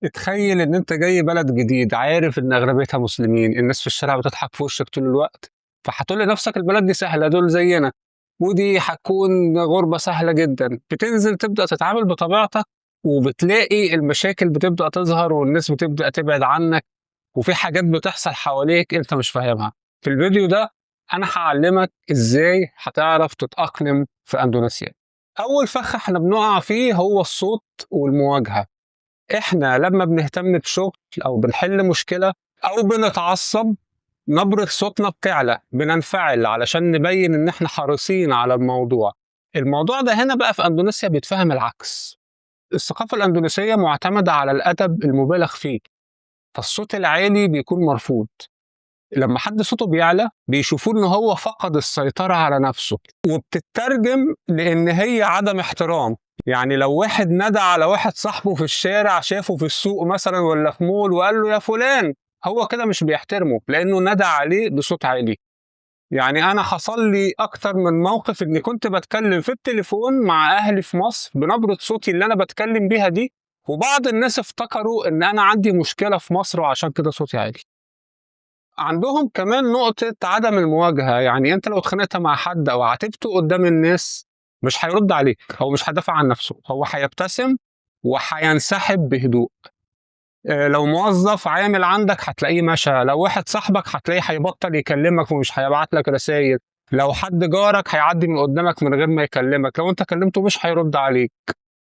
اتخيل ان انت جاي بلد جديد، عارف ان اغلبيتها مسلمين، الناس في الشارع بتضحك في وشك طول الوقت، فهتقول لنفسك البلد دي سهله، دول زينا، ودي هتكون غربه سهله جدا. بتنزل تبدا تتعامل بطبيعتك، وبتلاقي المشاكل بتبدا تظهر والناس بتبدا تبعد عنك، وفي حاجات بتحصل حواليك انت مش فاهمها. في الفيديو ده انا هعلمك ازاي هتعرف تتأقلم في اندونيسيا. اول فخ احنا بنقع فيه هو الصوت والمواجهه. احنا لما بنهتم بشغل او بنحل مشكله او بنتعصب، نبرة صوتنا بتعلى، بننفعل علشان نبين ان احنا حريصين على الموضوع. الموضوع ده هنا بقى في اندونيسيا بيتفهم العكس. الثقافة الاندونيسية معتمدة على الادب المبالغ فيه، فالصوت العالي بيكون مرفوض. لما حد صوته بيعلى بيشوفوه ان هو فقد السيطرة على نفسه، وبتترجم لان هي عدم احترام. يعني لو واحد ندى على واحد صاحبه في الشارع، شافه في السوق مثلا ولا في مول وقال له يا فلان، هو كده مش بيحترمه لانه ندى عليه بصوت عالي. يعني انا حصل لي اكتر من موقف اني كنت بتكلم في التليفون مع اهلي في مصر بنبرة صوتي اللي انا بتكلم بيها دي، وبعض الناس افتكروا ان انا عندي مشكلة في مصر وعشان كده صوتي عالي. عندهم كمان نقطة عدم المواجهة، يعني انت لو اتخانقت مع حد او عاتبته قدام الناس مش هيرد عليك، هو مش هيدافع عن نفسه، هو هيبتسم وهينسحب بهدوء. لو موظف عامل عندك هتلاقيه مشى، لو واحد صاحبك هتلاقيه هيبطل يكلمك ومش هيبعت لك رسائل، لو حد جارك هيعدي من قدامك من غير ما يكلمك، لو انت كلمته مش هيرد عليك.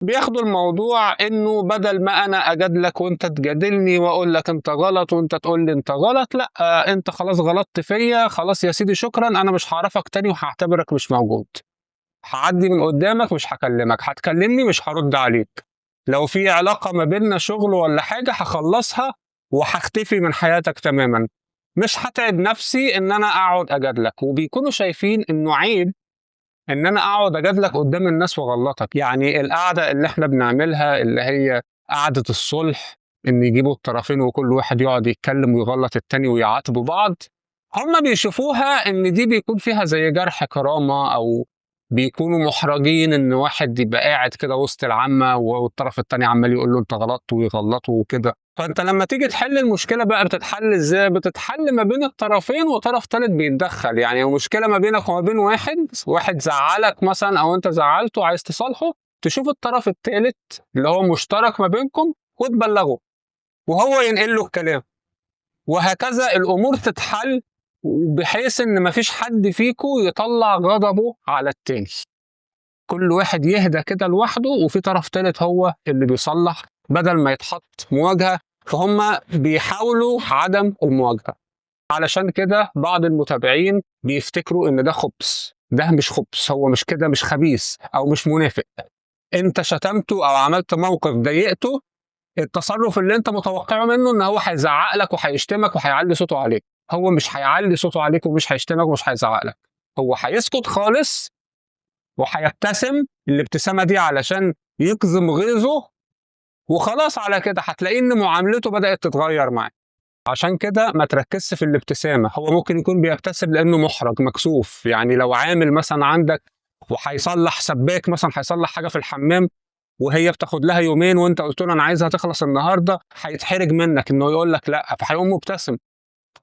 بياخدوا الموضوع انه بدل ما انا اجادلك وانت تجادلني واقول لك انت غلط وانت تقول لي انت غلط، لا، انت خلاص غلطت فيا، خلاص يا سيدي شكرا، انا مش هعرفك تاني وهعتبرك مش موجود. هعدي من قدامك مش هكلمك، هتكلمني مش هرد عليك. لو في علاقة ما بيننا شغل ولا حاجة هخلصها وهختفي من حياتك تماما. مش هتعب نفسي ان انا اقعد اجادلك، وبيكونوا شايفين انه عيب ان انا اقعد اجادلك قدام الناس واغلطك. يعني القعده اللي احنا بنعملها اللي هي قعده الصلح، ان يجيبوا الطرفين وكل واحد يقعد يتكلم ويغلط التاني ويعاتبوا بعض، هم بيشوفوها ان دي بيكون فيها زي جرح كرامه، او بيكونوا محرجين ان واحد يبقى قاعد كده وسط العامه والطرف التاني عمال يقول له انت غلطت ويغلطه وكده. فانت لما تيجي تحل المشكله بقى بتتحل ازاي؟ بتتحل ما بين الطرفين وطرف تالت بيتدخل. يعني المشكله ما بينك وما بين واحد زعلك مثلا او انت زعلته عايز تصالحه، تشوف الطرف التالت اللي هو مشترك ما بينكم وتبلغه وهو ينقل له الكلام، وهكذا الامور تتحل، بحيث ان مفيش حد فيكو يطلع غضبه على التاني. كل واحد يهدى كده لوحده، وفي طرف تالت هو اللي بيصلح بدل ما يتحط مواجهة. فهم بيحاولوا عدم المواجهة. علشان كده بعض المتابعين بيفتكروا ان ده خبث. ده مش خبث، هو مش كده، مش خبيث او مش منافق. انت شتمته او عملت موقف ضايقته، التصرف اللي انت متوقعه منه ان هو هيزعق لك وهيشتمك وهيعلي صوته عليك. هو مش هيعلي صوته عليك ومش هيشتمك ومش هيزعق لك، هو هيسكت خالص وهيبتسم الابتسامة دي علشان يكظم غيظه، وخلاص على كده هتلاقي ان معاملته بدأت تتغير معاه. عشان كده ما تركزش في الابتسامة، هو ممكن يكون بيبتسم لأنه محرج مكسوف. يعني لو عامل مثلا عندك وهيصلح سباك مثلا، هيصلح حاجة في الحمام وهي بتاخد لها يومين وانت قلت له انا عايزها تخلص النهارده، هيتحرج منك انه يقول لك لا، فهيقوم مبتسم.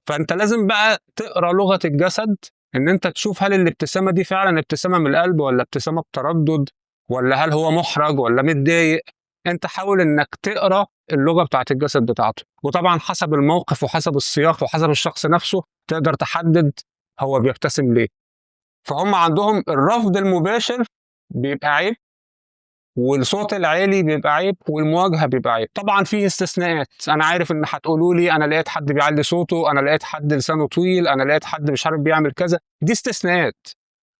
فانت لازم بقى تقرا لغة الجسد، ان انت تشوف هل الابتسامة دي فعلا ابتسامة من القلب ولا ابتسامة بتردد، ولا هل هو محرج ولا متضايق. انت حاول انك تقرا اللغة بتاعت الجسد بتاعته، وطبعا حسب الموقف وحسب السياق وحسب الشخص نفسه تقدر تحدد هو بيبتسم ليه. فهم عندهم الرفض المباشر بيبقى عيب، والصوت العالي بيبقى عيب، والمواجهه بيبقى عيب. طبعا في استثناءات، انا عارف ان هتقولوا لي انا لقيت حد بيعلي صوته، انا لقيت حد لسانه طويل، انا لقيت حد مش عارف بيعمل كذا. دي استثناءات.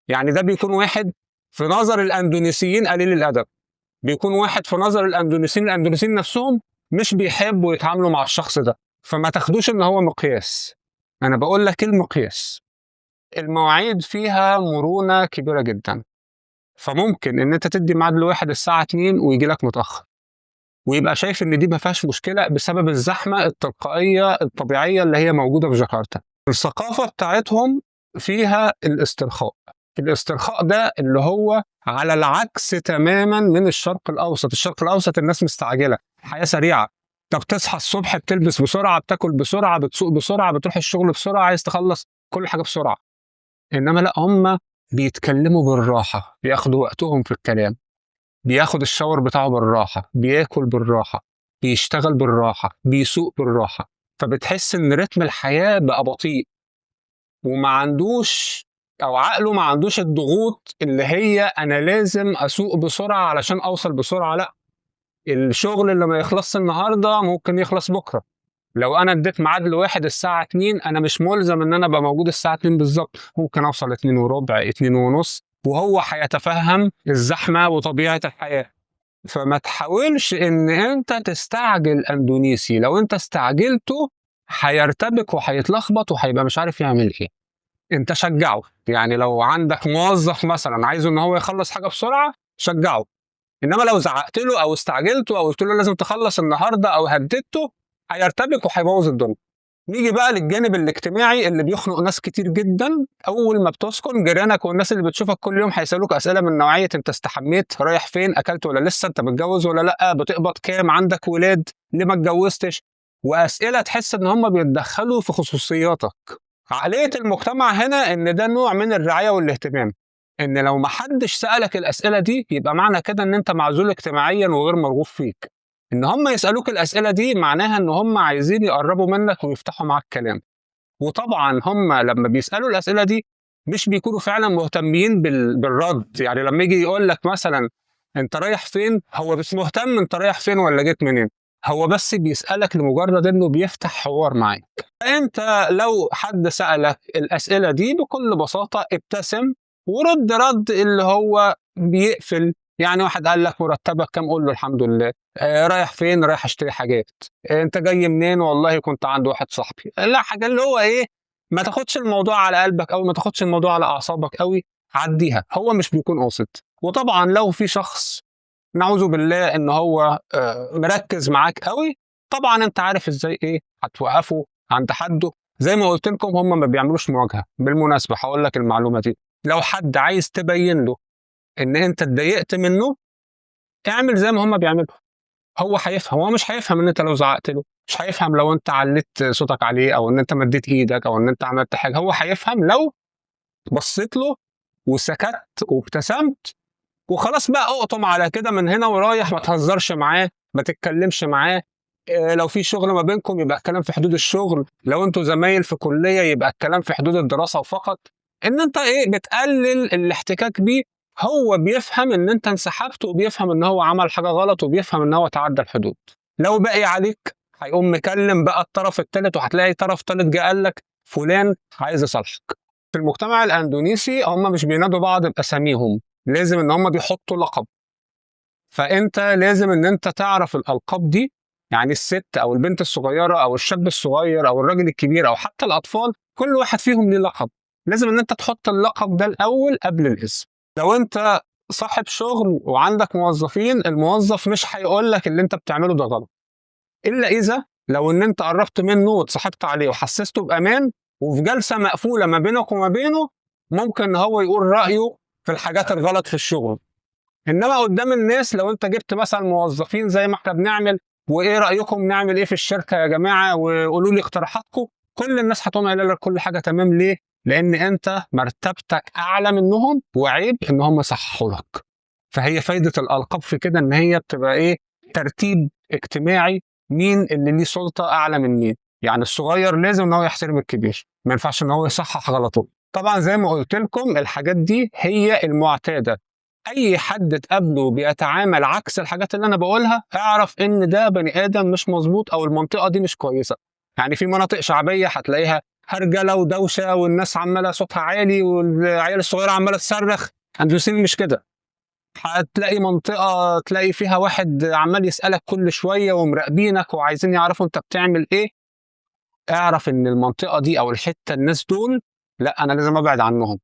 يعني ده بيكون واحد في نظر الاندونيسيين قليل الادب، بيكون واحد في نظر الاندونيسيين نفسهم مش بيحبوا يتعاملوا مع الشخص ده. فما تاخدوش ان هو مقياس، انا بقول لك المقياس. المواعيد فيها مرونه كبيره جدا، فممكن ان انت تدي ميعاد لواحد الساعه 2 ويجي لك متاخر، ويبقى شايف ان دي ما فيهاش مشكله بسبب الزحمه التلقائيه الطبيعيه اللي هي موجوده في جاكرتا. الثقافه بتاعتهم فيها الاسترخاء. الاسترخاء ده اللي هو على العكس تماما من الشرق الاوسط. الشرق الاوسط الناس مستعجله، حياه سريعه، طب تصحى الصبح بتلبس بسرعه، بتاكل بسرعه، بتسوق بسرعه، بتروح الشغل بسرعه، عايز تخلص كل حاجه بسرعه. انما لا، هم بيتكلموا بالراحه، بياخدوا وقتهم في الكلام، بياخد الشاور بتاعه بالراحه، بياكل بالراحه، بيشتغل بالراحه، بيسوق بالراحه. فبتحس ان رتم الحياه بقى بطيء، وما عندوش، او عقله ما عندوش الضغوط اللي هي انا لازم اسوق بسرعه علشان اوصل بسرعه. لا، الشغل اللي ما يخلصش النهارده ممكن يخلص بكره. لو انا اديت ميعاد لواحد الساعه 2، انا مش ملزم ان انا ابقى موجود الساعه 2 بالظبط، ممكن اوصل 2 وربع، 2 ونص، وهو هيتفهم الزحمه وطبيعه الحياه. فما تحاولش ان انت تستعجل اندونيسي، لو انت استعجلته هيرتبك وهيتلخبط وهيبقى مش عارف يعمل ايه. انت شجعه، يعني لو عندك موظف مثلا عايزه ان هو يخلص حاجه بسرعه، شجعه. انما لو زعقت له او استعجلته او قلت له لازم تخلص النهارده او هددته، هيرتبك وهيبوظ الدنيا. نيجي بقى للجانب الاجتماعي اللي بيخنق ناس كتير جدا. اول ما بتسكن، جيرانك والناس اللي بتشوفك كل يوم هيسالوك اسئله من نوعيه انت استحميت، رايح فين، اكلت ولا لسه، انت متجوز ولا لا، بتقبض كام، عندك ولاد، ليه ما اتجوزتش. واسئله تحس ان هم بيتدخلوا في خصوصياتك. عقليه المجتمع هنا ان ده نوع من الرعايه والاهتمام، ان لو ما حدش سالك الاسئله دي يبقى معنى كده ان انت معزول اجتماعيا وغير مرغوب فيك. ان هم يسالوك الاسئله دي معناها ان هم عايزين يقربوا منك ويفتحوا معاك كلام. وطبعا هم لما بيسالوا الاسئله دي مش بيكونوا فعلا مهتمين بالرد. يعني لما يجي يقول لك مثلا انت رايح فين، هو مش مهتم انت رايح فين ولا جيت منين، هو بس بيسالك لمجرد انه بيفتح حوار معاك. انت لو حد سالك الاسئله دي بكل بساطه ابتسم ورد رد اللي هو بيقفل. يعني واحد قال لك مرتبك كام، قول له الحمد لله. رايح فين، رايح اشتري حاجات. انت جاي منين، والله كنت عند واحد صاحبي. لا، حاجه اللي هو ايه، ما تاخدش الموضوع على قلبك قوي، ما تاخدش الموضوع على اعصابك قوي، عديها، هو مش بيكون قاصد. وطبعا لو في شخص نعوذ بالله ان هو مركز معاك قوي، طبعا انت عارف ازاي ايه هتوقفه عند حده. زي ما قلت لكم هم ما بيعملوش مواجهه. بالمناسبه هقول لك المعلومه دي، لو حد عايز تبين له ان انت اتضايقت منه، اعمل زي ما هم بيعملوا. هو هيفهم، هو مش هيفهم ان انت لو زعقت له، مش هيفهم لو انت عليت صوتك عليه او ان انت مديت ايدك او ان انت عملت حاجه. هو هيفهم لو بصيت له وسكت وابتسمت وخلاص. بقى اقطم على كده من هنا ورايح، ما تهزرش معاه، ما تتكلمش معاه. لو في شغل ما بينكم يبقى الكلام في حدود الشغل، لو انتوا زمايل في كليه يبقى الكلام في حدود الدراسه وفقط. ان انت ايه بتقلل الاحتكاك بيه، هو بيفهم ان انت انسحبت وبيفهم ان هو عمل حاجه غلط وبيفهم ان هو تعدى الحدود. لو باقي عليك هيقوم مكلم بقى الطرف الثالث، وهتلاقي طرف ثالث جه قال لك فلان عايز يصالحك. في المجتمع الاندونيسي هم مش بينادوا بعض باساميهم، لازم ان هم بيحطوا لقب. فانت لازم ان انت تعرف الالقاب دي. يعني الست او البنت الصغيره او الشاب الصغير او الراجل الكبير او حتى الاطفال، كل واحد فيهم ليه لقب. لازم ان انت تحط اللقب ده الاول قبل الاسم. لو انت صاحب شغل وعندك موظفين، الموظف مش هيقول لك اللي انت بتعمله ده غلط، الا اذا لو ان انت قربت منه وتصاحبت عليه وحسسته بامان، وفي جلسه مقفوله ما بينك وما بينه، ممكن هو يقول رايه في الحاجات الغلط في الشغل. انما قدام الناس لو انت جبت مثلا موظفين زي ما احنا بنعمل، وايه رايكم نعمل ايه في الشركه يا جماعه وقولوا لي اقتراحاتكم، كل الناس هتقوم قايله لك كل حاجه تمام. ليه؟ لان انت مرتبتك اعلى منهم، وعيب ان هم يصححوا لك. فهي فايده الالقاب في كده ان هي بتبقى ايه، ترتيب اجتماعي، مين اللي ليه سلطه اعلى من مين. يعني الصغير لازم ان هو يحترم الكبير، ما ينفعش ان هو يصحح غلطه. طبعا زي ما قلت لكم الحاجات دي هي المعتاده. اي حد تقابله بيتعامل عكس الحاجات اللي انا بقولها، اعرف ان ده بني ادم مش مظبوط او المنطقه دي مش كويسه. يعني في مناطق شعبيه هتلاقيها هرجله ودوشه والناس عماله صوتها عالي والعيال الصغيره عماله تصرخ. اندونيسيين مش كده. هتلاقي منطقه تلاقي فيها واحد عمال يسالك كل شويه ومراقبينك وعايزين يعرفوا انت بتعمل ايه. اعرف ان المنطقه دي او الحته الناس دول، لا انا لازم ابعد عنهم،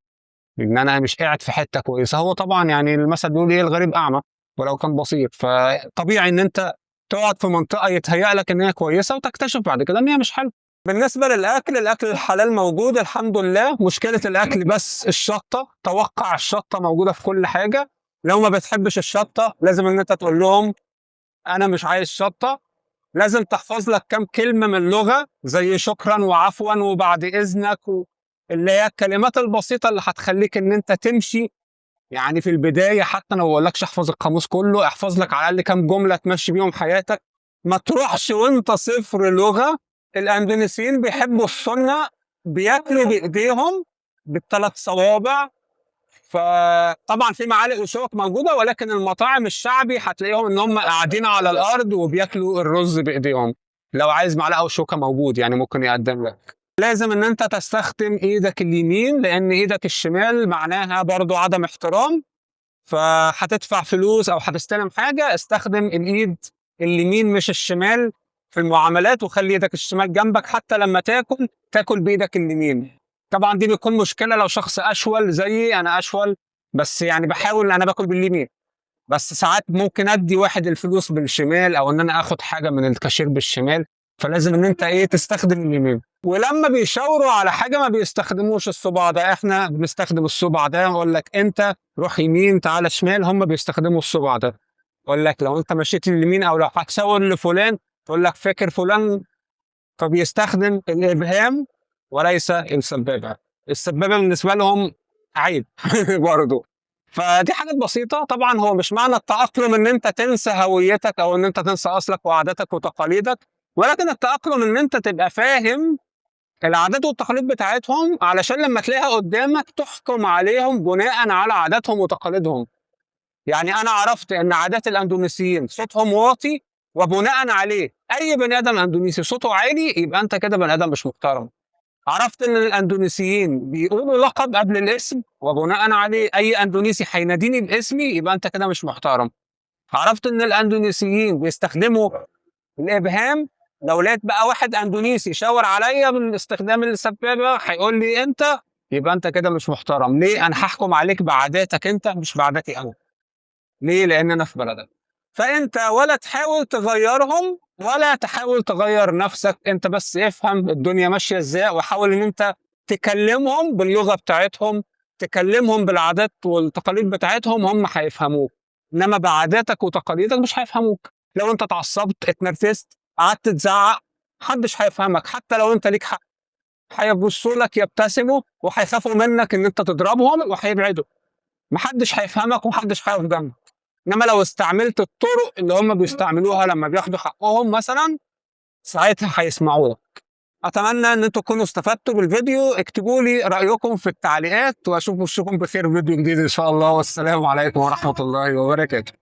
ان انا مش قاعد في حته كويسه. هو طبعا يعني المثل بيقول ايه، الغريب اعمى ولو كان بصير. فطبيعي ان انت تقعد في منطقه يتهيأ لك ان هي كويسه وتكتشف بعد كده ان هي مش حلوه. بالنسبه للاكل، الاكل الحلال موجود الحمد لله. مشكله الاكل بس الشطه، توقع الشطه موجوده في كل حاجه. لو ما بتحبش الشطه لازم ان انت تقول لهم انا مش عايز شطه، لازم تحفظ لك كام كلمة من اللغة زي شكرا وعفوا وبعد إذنك اللي هي الكلمات البسيطة اللي هتخليك إن أنت تمشي. يعني في البداية حتى أنا ما بقولكش احفظ القاموس كله، احفظ لك على الأقل كام جملة تمشي بيهم حياتك. ما تروحش وأنت صفر لغة. الأندونيسيين بيحبوا السنة، بياكلوا بإيديهم بالثلاث صوابع. فطبعا في معالق وشوك موجودة، ولكن المطاعم الشعبي هتلاقيهم إن هم قاعدين على الأرض وبياكلوا الرز بإيديهم. لو عايز معلقة وشوكة موجود يعني ممكن يقدم لك. لازم ان انت تستخدم ايدك اليمين، لان ايدك الشمال معناها برضو عدم احترام. فهتدفع فلوس او هتستلم حاجة، استخدم الايد اليمين مش الشمال في المعاملات، وخلي ايدك الشمال جنبك حتى لما تاكل بايدك اليمين. طبعا دي بتكون مشكلة لو شخص اشول زيي، انا اشول بس يعني بحاول ان انا باكل باليمين. بس ساعات ممكن ادي واحد الفلوس بالشمال، او ان انا اخد حاجة من الكاشير بالشمال. فلازم ان انت تستخدم اليمين. ولما بيشاوروا على حاجه ما بيستخدموش الصباع ده، احنا بنستخدم الصباع ده. اقول لك انت روح يمين تعالى شمال، هم بيستخدموا الصباع ده. اقول لك لو انت مشيت اليمين او لو هتشاور لفلان تقول لك فاكر فلان، فبيستخدم الابهام وليس السبابه. السبابه بالنسبه لهم عيب برضه. فدي حاجات بسيطه. طبعا هو مش معنى التاقلم ان انت تنسى هويتك او ان انت تنسى اصلك وعاداتك وتقاليدك، ولكن التاقلم ان انت تبقى فاهم العادات والتقاليد بتاعتهم، علشان لما تلاقيها قدامك تحكم عليهم بناء على عاداتهم وتقاليدهم. يعني انا عرفت ان عادات الاندونيسيين صوتهم واطي، وبناء عليه اي بني ادم اندونيسي صوته عالي يبقى انت كده بني ادم مش محترم. عرفت ان الاندونيسيين بيقولوا لقب قبل الاسم، وبناء عليه اي اندونيسي هيناديني باسمي يبقى انت كده مش محترم. عرفت ان الاندونيسيين بيستخدموا الابهام، لو لقيت بقى واحد اندونيسي شاور عليا باستخدام السبابه هيقول لي انت، يبقى انت كده مش محترم. ليه؟ انا هحكم عليك بعاداتك انت مش بعاداتي انا. ليه؟ لان انا في بلدك. فانت ولا تحاول تغيرهم ولا تحاول تغير نفسك، انت بس افهم الدنيا ماشيه ازاي، وحاول ان انت تكلمهم باللغه بتاعتهم، تكلمهم بالعادات والتقاليد بتاعتهم، هم هيفهموك. انما بعاداتك وتقاليدك مش هيفهموك. لو انت اتعصبت اتنرفزت قعدت تزعق محدش هيفهمك، حتى لو انت ليك حق. هيبصوا لك يبتسموا وهيخافوا منك ان انت تضربهم وهيبعدوا. محدش هيفهمك ومحدش هيقف جنبك. انما لو استعملت الطرق اللي هم بيستعملوها لما بياخدوا حقهم مثلا، ساعتها هيسمعوا لك. اتمنى ان انتم تكونوا استفدتوا بالفيديو. اكتبوا لي رايكم في التعليقات، واشوفكم بخير فيديو جديد ان شاء الله. والسلام عليكم ورحمه الله وبركاته.